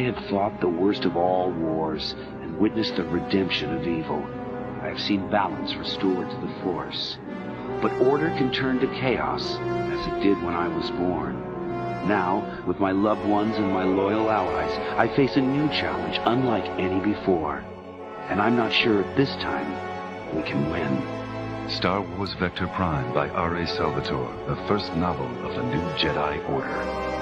I have fought the worst of all wars and witnessed the redemption of evil. I have seen balance restored to the Force. But order can turn to chaos, as it did when I was born. Now, with my loved ones and my loyal allies, I face a new challenge unlike any before. And I'm not sure if this time we can win. Star Wars Vector Prime by R.A. Salvatore, the first novel of the new Jedi Order.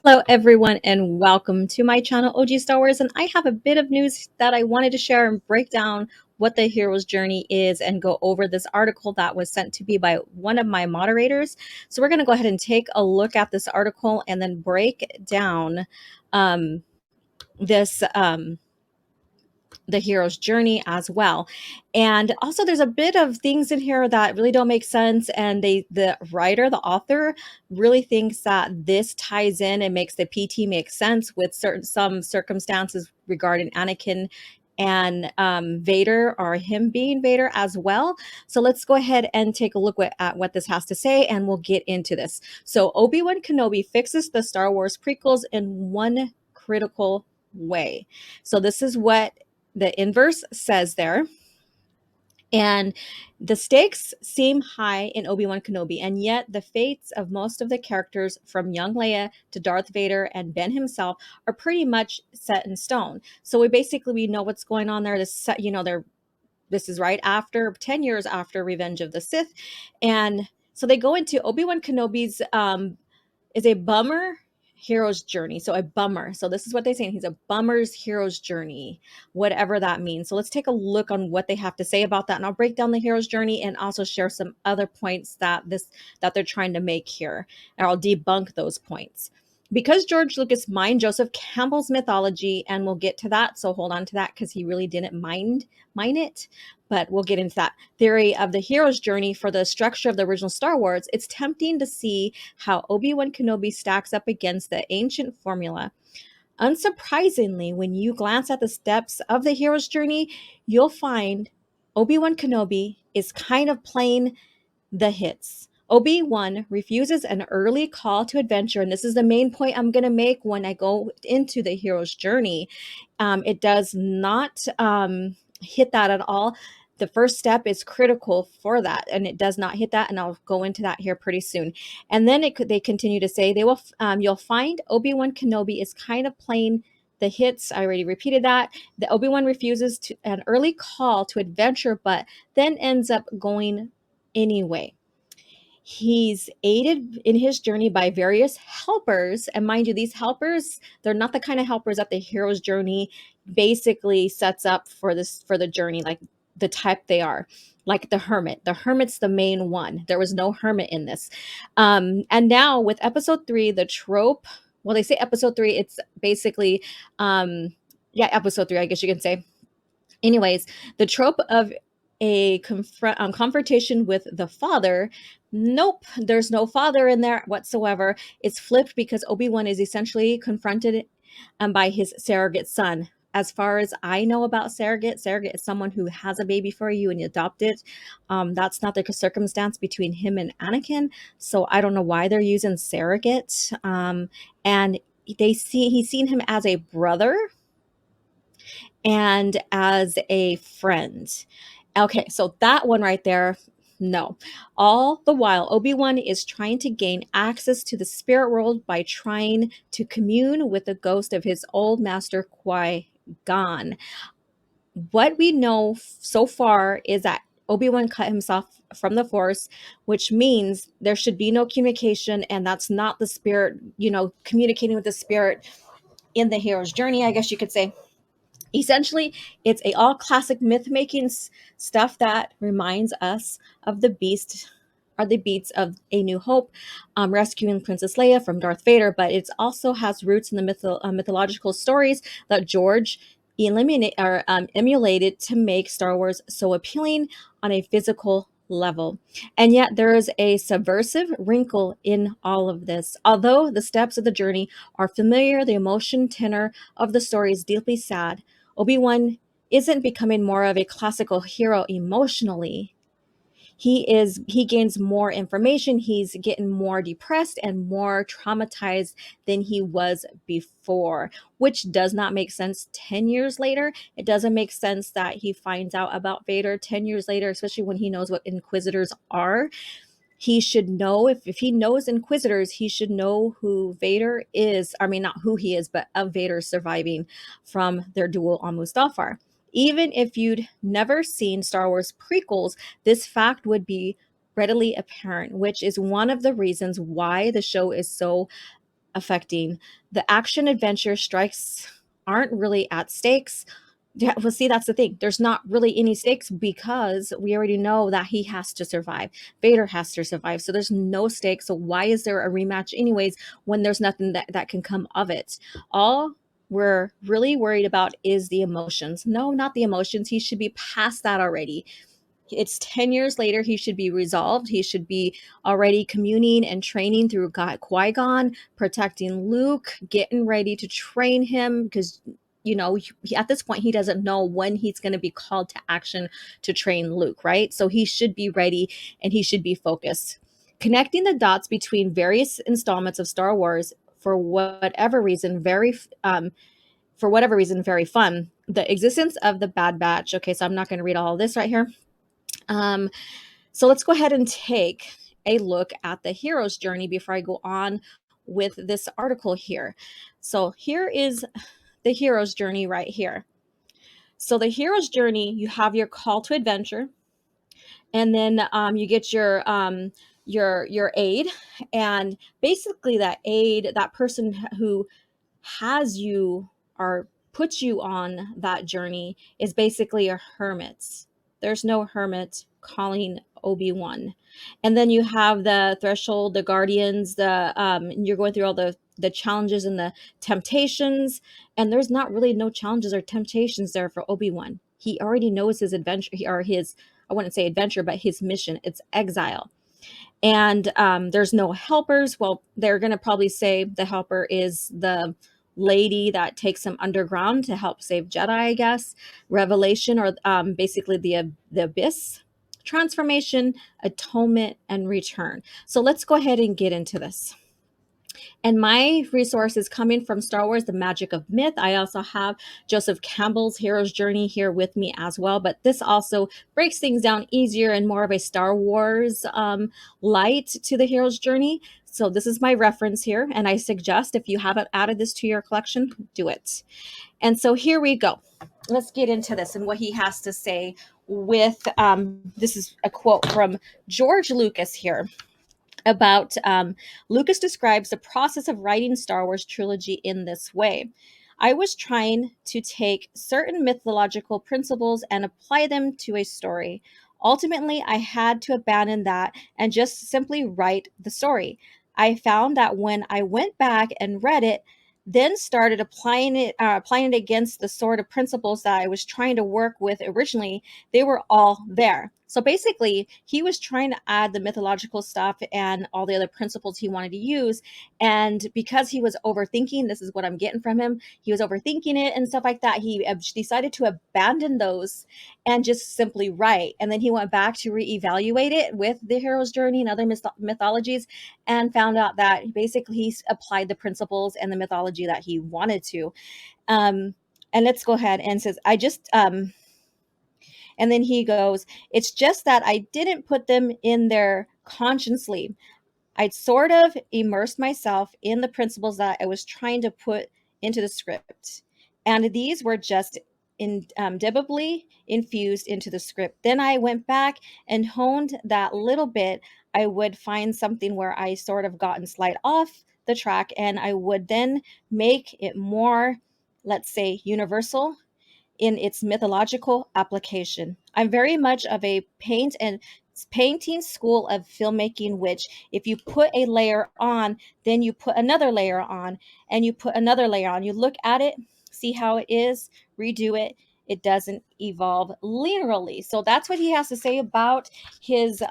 Hello everyone and welcome to my channel OG Star Wars, and I have a bit of news that I wanted to share and break down what the hero's journey is and go over this article that was sent to me by one of my moderators. So we're going to go ahead and take a look at this article and then break down the hero's journey as well. And also there's a bit of things in here that really don't make sense, and the author really thinks that this ties in and makes the PT make sense with some circumstances regarding Anakin and Vader, or him being Vader as well. So let's go ahead and take a look at what this has to say, and we'll get into this. So Obiwan Kenobi fixes the Star Wars prequels in one critical way. So this is what the inverse says there. And the stakes seem high in Obiwan Kenobi, and yet the fates of most of the characters from young Leia to Darth Vader and Ben himself are pretty much set in stone. So we know what's going on there. This is right after 10 years after Revenge of the Sith. And so they go into Obiwan Kenobi's is a bummer hero's journey. So a bummer. So this is what they're saying. He's a bummer's hero's journey, whatever that means. So let's take a look on what they have to say about that. And I'll break down the hero's journey and also share some other points that they're trying to make here. And I'll debunk those points. Because George Lucas mined Joseph Campbell's mythology, and we'll get to that. So hold on to that, because he really didn't mine it. But we'll get into that theory of the hero's journey for the structure of the original Star Wars. It's tempting to see how Obi-Wan Kenobi stacks up against the ancient formula. Unsurprisingly, when you glance at the steps of the hero's journey, you'll find Obi-Wan Kenobi is kind of playing the hits. Obi-Wan refuses an early call to adventure, and this is the main point I'm going to make when I go into the hero's journey. It does not hit that at all. The first step is critical for that, and it does not hit that, and I'll go into that here pretty soon. And then they continue to say you'll find Obi-Wan Kenobi is kind of playing the hits. I already repeated that. The Obi-Wan refuses an early call to adventure, but then ends up going anyway. He's aided in his journey by various helpers, and mind you, these helpers, they're not the kind of helpers that the hero's journey basically sets up for the journey, like the type they are, like the hermit's the main one. There was no hermit in this. And now with episode 3, the trope, well, they say episode 3, it's basically episode 3, I guess you can say. Anyways, the trope of a confrontation with the father, nope, there's no father in there whatsoever. It's flipped because Obi-Wan is essentially confronted by his surrogate son. As far as I know about surrogate is someone who has a baby for you and you adopt it. That's not the circumstance between him and Anakin, so I don't know why they're using surrogate. And he's seen him as a brother and as a friend. Okay, so that one right there, no. All the while, Obi-Wan is trying to gain access to the spirit world by trying to commune with the ghost of his old master Qui-Gon. What we know so far is that Obi-Wan cut himself from the Force, which means there should be no communication, and that's not the spirit, communicating with the spirit in the hero's journey, I guess you could say. Essentially, it's all classic myth-making stuff that reminds us of the beats of A New Hope, rescuing Princess Leia from Darth Vader, but it also has roots in the mythological stories that George emulated to make Star Wars so appealing on a physical level. And yet there is a subversive wrinkle in all of this. Although the steps of the journey are familiar, the emotion tenor of the story is deeply sad. Obi-Wan isn't becoming more of a classical hero emotionally. He gains more information, he's getting more depressed and more traumatized than he was before, which does not make sense 10 years later. It doesn't make sense that he finds out about Vader 10 years later, especially when he knows what Inquisitors are. He should know, if he knows Inquisitors, he should know who Vader is. I mean, not who he is, but of Vader surviving from their duel on Mustafar. Even if you'd never seen Star Wars prequels, this fact would be readily apparent, which is one of the reasons why the show is so affecting. The action adventure strikes aren't really at stakes. Yeah, well, see, that's the thing. There's not really any stakes because we already know that he has to survive. Vader has to survive. So there's no stakes. So why is there a rematch anyways when there's nothing that can come of it? All we're really worried about is the emotions. No, not the emotions. He should be past that already. It's 10 years later. He should be resolved. He should be already communing and training through Qui-Gon, protecting Luke, getting ready to train him because, at this point, he doesn't know when he's going to be called to action to train Luke, right? So he should be ready and he should be focused. Connecting the dots between various installments of Star Wars for whatever reason, very fun. The existence of the Bad Batch. Okay, so I'm not going to read all of this right here. Um, so let's go ahead and take a look at the hero's journey before I go on with this article here. So here is the hero's journey right here. So the hero's journey, you have your call to adventure, and then you get your aid, and basically that aid, that person who has you or puts you on that journey, is basically a hermit. There's no hermit calling Obi-Wan. And then you have the threshold, the guardians, you're going through all the challenges and the temptations, and there's not really no challenges or temptations there for Obi-Wan. He already knows his adventure, or his, I wouldn't say adventure, but his mission. It's exile. And there's no helpers. Well, they're going to probably say the helper is the lady that takes him underground to help save Jedi, I guess. Revelation, or basically the abyss, transformation, atonement, and return. So let's go ahead and get into this. And my resource is coming from Star Wars, The Magic of Myth. I also have Joseph Campbell's Hero's Journey here with me as well. But this also breaks things down easier and more of a Star Wars light to the Hero's Journey. So this is my reference here. And I suggest if you haven't added this to your collection, do it. And so here we go. Let's get into this and what he has to say with, this is a quote from George Lucas here about Lucas describes the process of writing Star Wars trilogy in this way. I was trying to take certain mythological principles and apply them to a story. Ultimately, I had to abandon that and just simply write the story. I found that when I went back and read it, then started applying it against the sort of principles that I was trying to work with originally, they were all there. So basically, he was trying to add the mythological stuff and all the other principles he wanted to use. And because he was overthinking, this is what I'm getting from him, he was overthinking it and stuff like that. He decided to abandon those and just simply write. And then he went back to reevaluate it with the hero's journey and other mythologies, and found out that basically he applied the principles and the mythology that he wanted to. And let's go ahead and says, and then he goes, it's just that I didn't put them in there consciously. I'd sort of immersed myself in the principles that I was trying to put into the script. And these were just indelibly infused into the script. Then I went back and honed that little bit. I would find something where I sort of gotten slide off the track, and I would then make it more, let's say, universal in its mythological application. I'm very much of a painting school of filmmaking, which if you put a layer on, then you put another layer on, and you put another layer on. You look at it, see how it is, redo it. It doesn't evolve linearly. So that's what he has to say about his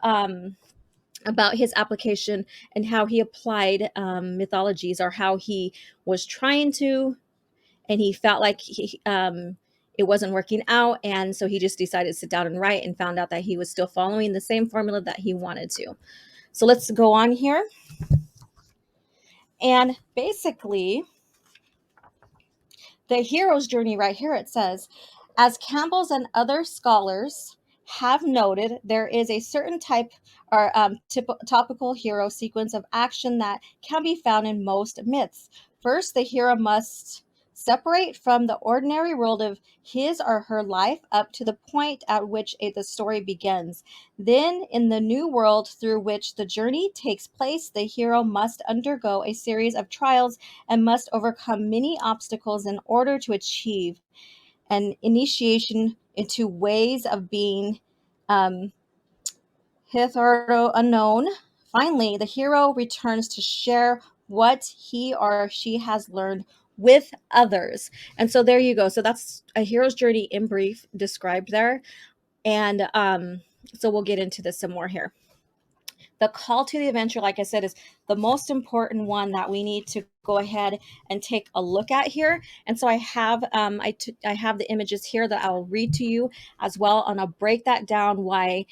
application and how he applied mythologies, or how he was trying to, and he felt like it wasn't working out, and so he just decided to sit down and write, and found out that he was still following the same formula that he wanted to. So let's go on here. And basically, the hero's journey right here, it says, as Campbell's and other scholars have noted, there is a certain type or topical hero sequence of action that can be found in most myths. First, the hero must separate from the ordinary world of his or her life up to the point at which the story begins. Then, in the new world through which the journey takes place, the hero must undergo a series of trials and must overcome many obstacles in order to achieve an initiation into ways of being hitherto unknown. Finally, the hero returns to share what he or she has learned with others. And so there you go. So that's a hero's journey in brief described there. And so we'll get into this some more here. The call to the adventure, like I said, is the most important one that we need to go ahead and take a look at here. And so I have I have the images here that I'll read to you as well, and I'll break that down why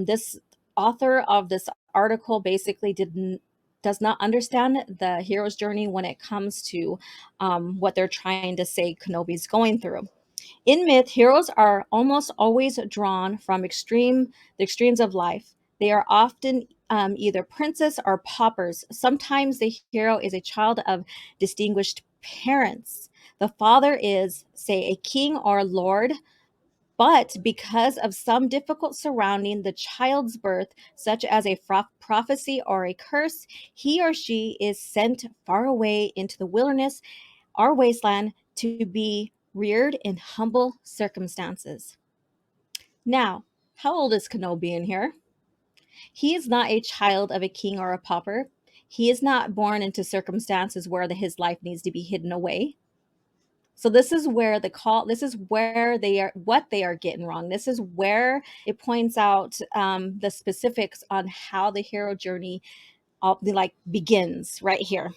this author of this article basically does not understand the hero's journey when it comes to what they're trying to say Kenobi's going through. In myth, heroes are almost always drawn from the extremes of life. They are often either princes or paupers. Sometimes the hero is a child of distinguished parents. The father is, say, a king or lord, but because of some difficult surrounding the child's birth, such as a prophecy or a curse, he or she is sent far away into the wilderness or wasteland to be reared in humble circumstances. Now, how old is Kenobi in here? He is not a child of a king or a pauper. He is not born into circumstances where his life needs to be hidden away. So this is where this is where what they are getting wrong. This is where it points out the specifics on how the hero journey begins right here.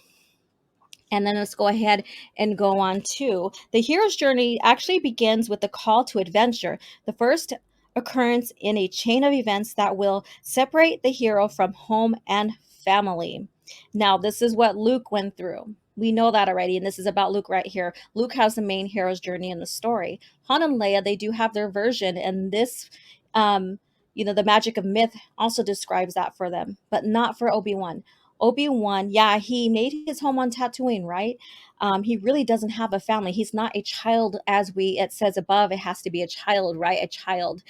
And then let's go ahead and go on to the hero's journey actually begins with the call to adventure, the first occurrence in a chain of events that will separate the hero from home and family. Now, this is what Luke went through. We know that already, and this is about Luke right here. Luke has the main hero's journey in the story. Han and Leia, they do have their version, and this, the magic of myth also describes that for them, but not for Obi-Wan. Obi-Wan, yeah, he made his home on Tatooine, right? He really doesn't have a family. He's not a child, as it says above. It has to be a child, right? A child.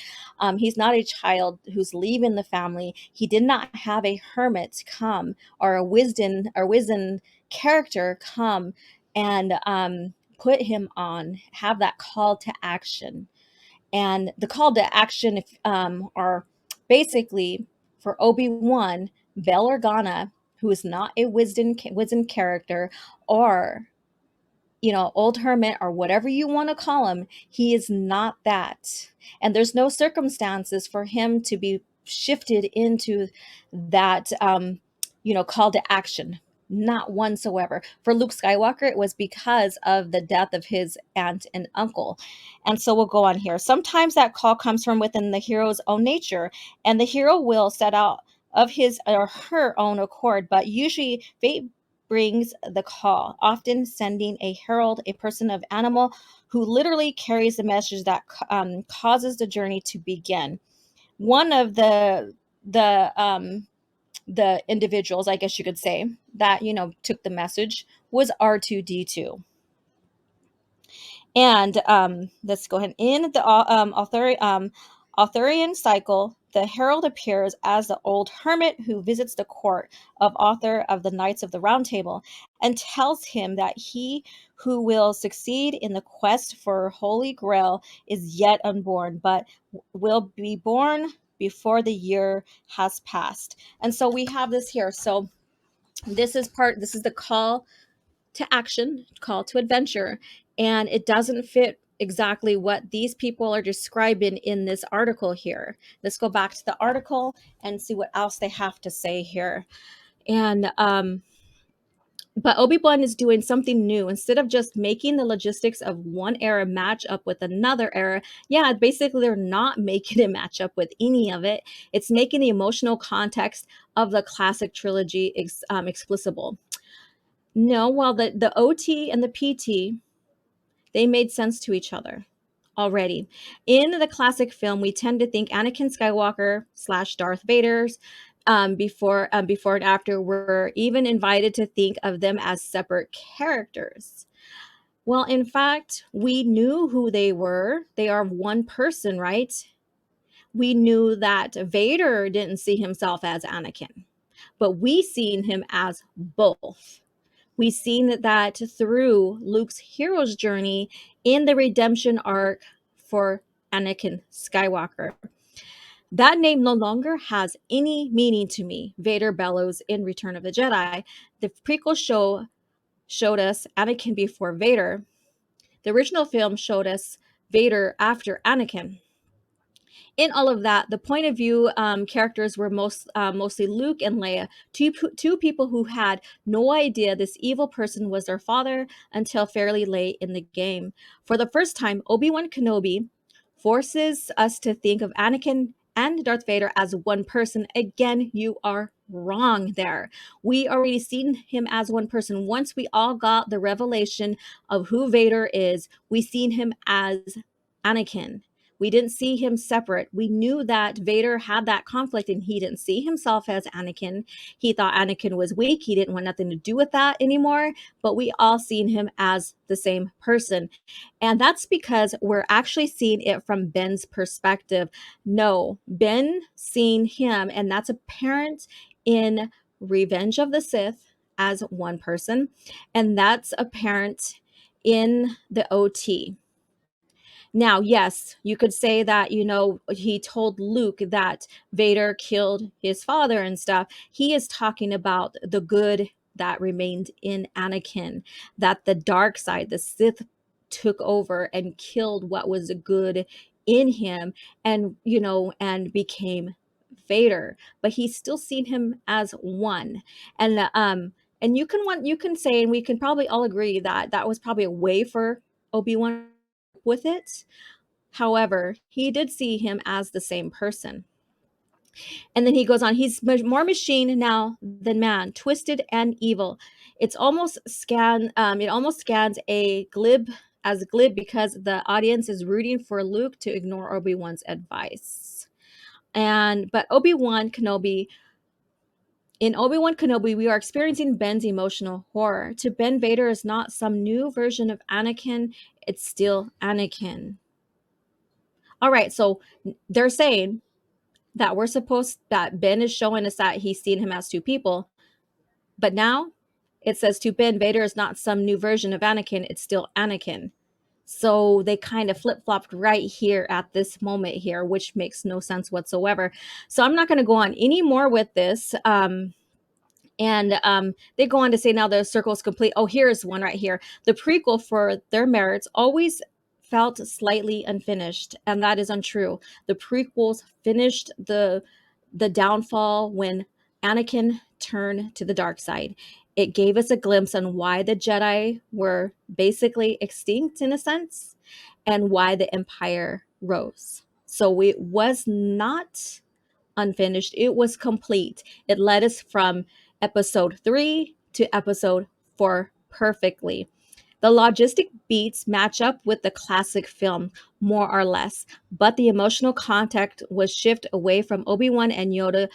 He's not a child who's leaving the family. He did not have a hermit come or a wisdom character come and put him on, have that call to action. And the call to action are basically for Obi-Wan, Bail Organa, who is not a wisdom character, or old hermit, or whatever you want to call him, he is not that. And there's no circumstances for him to be shifted into that call to action. Not whatsoever. For Luke Skywalker, it was because of the death of his aunt and uncle. And so we'll go on here. Sometimes that call comes from within the hero's own nature, and the hero will set out of his or her own accord, but usually fate brings the call, often sending a herald, a person of animal, who literally carries the message that causes the journey to begin. One of the individuals, I guess you could say, that took the message was R2D2. And let's go ahead. In the Arthurian cycle, the herald appears as the old hermit who visits the court of Arthur of the Knights of the Round Table and tells him that he who will succeed in the quest for Holy Grail is yet unborn, but will be born before the year has passed. And so we have this here. So this is the call to action, call to adventure, and it doesn't fit exactly what these people are describing in this article here. Let's go back to the article and see what else they have to say here. And But Obi-Wan is doing something new. Instead of just making the logistics of one era match up with another era, yeah, basically they're not making it match up with any of it. It's making the emotional context of the classic trilogy explicable. No, well, the OT and the PT, they made sense to each other already. In the classic film, we tend to think Anakin Skywalker slash Darth Vader's before and after we're even invited to think of them as separate characters. Well, in fact, we knew who they were. They are one person, right? We knew that Vader didn't see himself as Anakin, but we seen him as both. We seen that through Luke's hero's journey in the redemption arc for Anakin Skywalker. That name no longer has any meaning to me, Vader bellows in Return of the Jedi. The prequel showed us Anakin before Vader. The original film showed us Vader after Anakin. In all of that, the point of view characters were mostly Luke and Leia, two people who had no idea this evil person was their father until fairly late in the game. For the first time, Obiwan Kenobi forces us to think of Anakin and Darth Vader as one person. Again, you are wrong there. We already seen him as one person. Once we all got the revelation of who Vader is, we seen him as Anakin. We didn't see him separate. We knew that Vader had that conflict and he didn't see himself as Anakin. He thought Anakin was weak. He didn't want nothing to do with that anymore. But we all seen him as the same person. And that's because we're actually seeing it from Ben's perspective. No, Ben seen him, and that's apparent in Revenge of the Sith as one person. And that's apparent in the OT. Now, yes, you could say that, he told Luke that Vader killed his father and stuff. He is talking about the good that remained in Anakin, that the dark side, the Sith, took over and killed what was good in him and became Vader. But he's still seen him as one. And you can say, and we can probably all agree that that was probably a way for Obi-Wan with it. However, he did see him as the same person. And then he goes on, he's more machine now than man, twisted and evil. It almost scans a glib as glib because the audience is rooting for Luke to ignore Obi-Wan's advice. But in Obi-Wan Kenobi, we are experiencing Ben's emotional horror. To Ben, Vader is not some new version of Anakin, it's still Anakin. All right, so they're saying that Ben is showing us that he's seen him as two people, but now it says to Ben, Vader is not some new version of Anakin, it's still Anakin. So they kind of flip-flopped right here at this moment here, which makes no sense whatsoever. So I'm not going to go on any more with this. And they go on to say now the circle is complete. Oh, here's one right here. The prequel, for their merits, always felt slightly unfinished, and that is untrue. The prequels finished the downfall when Anakin turned to the dark side. It gave us a glimpse on why the Jedi were basically extinct in a sense, and why the Empire rose. So it was not unfinished, it was complete. It led us from episode 3 to episode 4 perfectly. The logistic beats match up with the classic film, more or less, but the emotional contact was shifted away from Obi-Wan and Yoda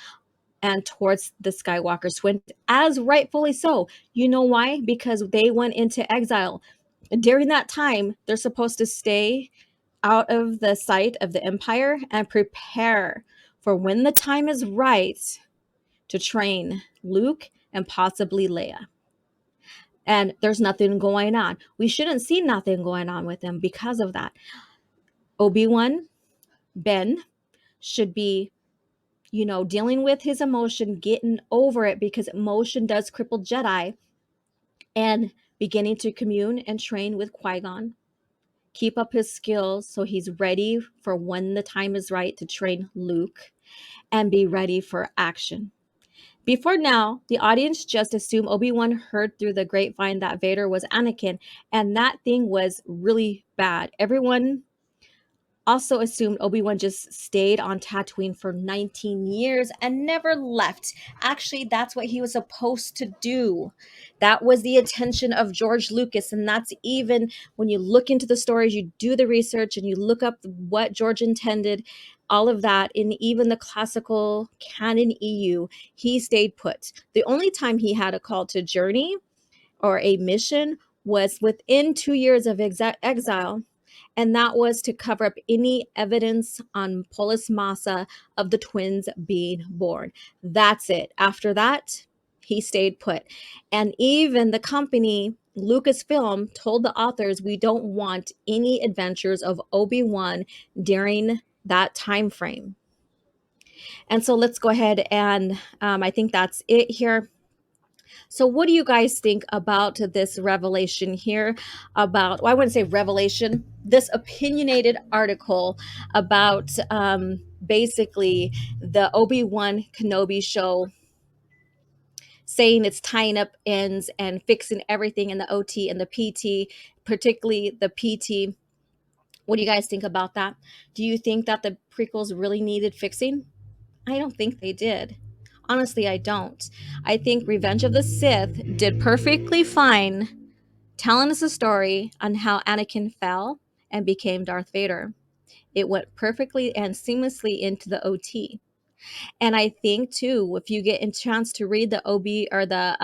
and towards the Skywalker twin, as rightfully so. You know why? Because they went into exile. During that time, they're supposed to stay out of the sight of the Empire and prepare for when the time is right to train Luke and possibly Leia. And there's nothing going on. We shouldn't see nothing going on with them because of that. Obi-Wan, Ben, should be, dealing with his emotion, getting over it, because emotion does cripple Jedi, and beginning to commune and train with Qui-Gon. Keep up his skills so he's ready for when the time is right to train Luke and be ready for action. Before now, the audience just assumed Obi-Wan heard through the grapevine that Vader was Anakin, and that thing was really bad. Everyone also assumed Obi-Wan just stayed on Tatooine for 19 years and never left. Actually, that's what he was supposed to do. That was the intention of George Lucas, and that's even when you look into the stories, you do the research and you look up what George intended, all of that in even the classical canon EU, he stayed put. The only time he had a call to journey or a mission was within 2 years of exile, and that was to cover up any evidence on Polis Massa of the twins being born. That's it. After that, he stayed put. And even the company Lucasfilm told the authors, we don't want any adventures of Obi-Wan during that time frame. And so let's go ahead and I think that's it here. So, what do you guys think about this revelation here? About, well, I wouldn't say revelation, this opinionated article about basically the Obi-Wan Kenobi show saying it's tying up ends and fixing everything in the OT and the PT, particularly the PT. What do you guys think about that? Do you think that the prequels really needed fixing? I don't think they did. Honestly, I don't. I think Revenge of the Sith did perfectly fine telling us a story on how Anakin fell and became Darth Vader. It went perfectly and seamlessly into the OT. And I think too, if you get a chance to read the OB or the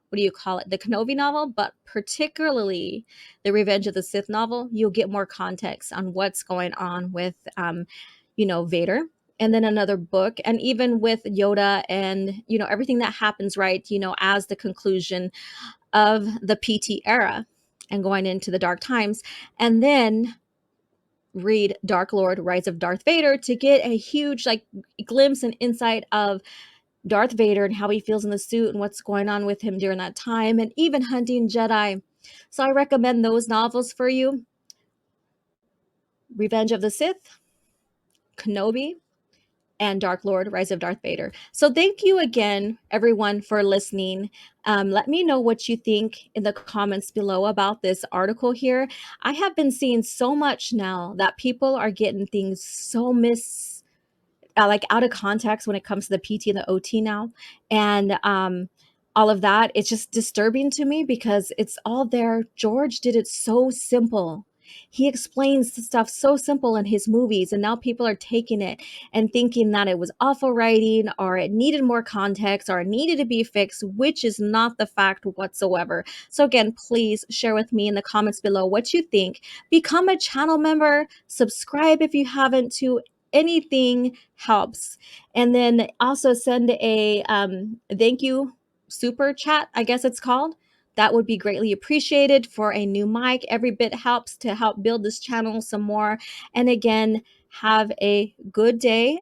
what do you call it, the Kenobi novel, but particularly the Revenge of the Sith novel, you'll get more context on what's going on with Vader. And then another book, and even with Yoda and everything that happens, right, as the conclusion of the PT era and going into the dark times. And then read Dark Lord Rise of Darth Vader to get a huge glimpse and insight of Darth Vader and how he feels in the suit and what's going on with him during that time, and even hunting Jedi. So I recommend those novels for you. Revenge of the Sith, Kenobi, and Dark Lord, Rise of Darth Vader. So thank you again, everyone, for listening. Let me know what you think in the comments below about this article here. I have been seeing so much now that people are getting things so out of context when it comes to the PT and the OT now. And all of that, it's just disturbing to me because it's all there. George did it so simple. He explains the stuff so simple in his movies, and now people are taking it and thinking that it was awful writing or it needed more context or it needed to be fixed, which is not the fact whatsoever. So again, please share with me in the comments below what you think. Become a channel member, subscribe if you haven't, to anything helps. And then also send a thank you super chat, I guess it's called. That would be greatly appreciated for a new mic. Every bit helps to help build this channel some more. And again, have a good day.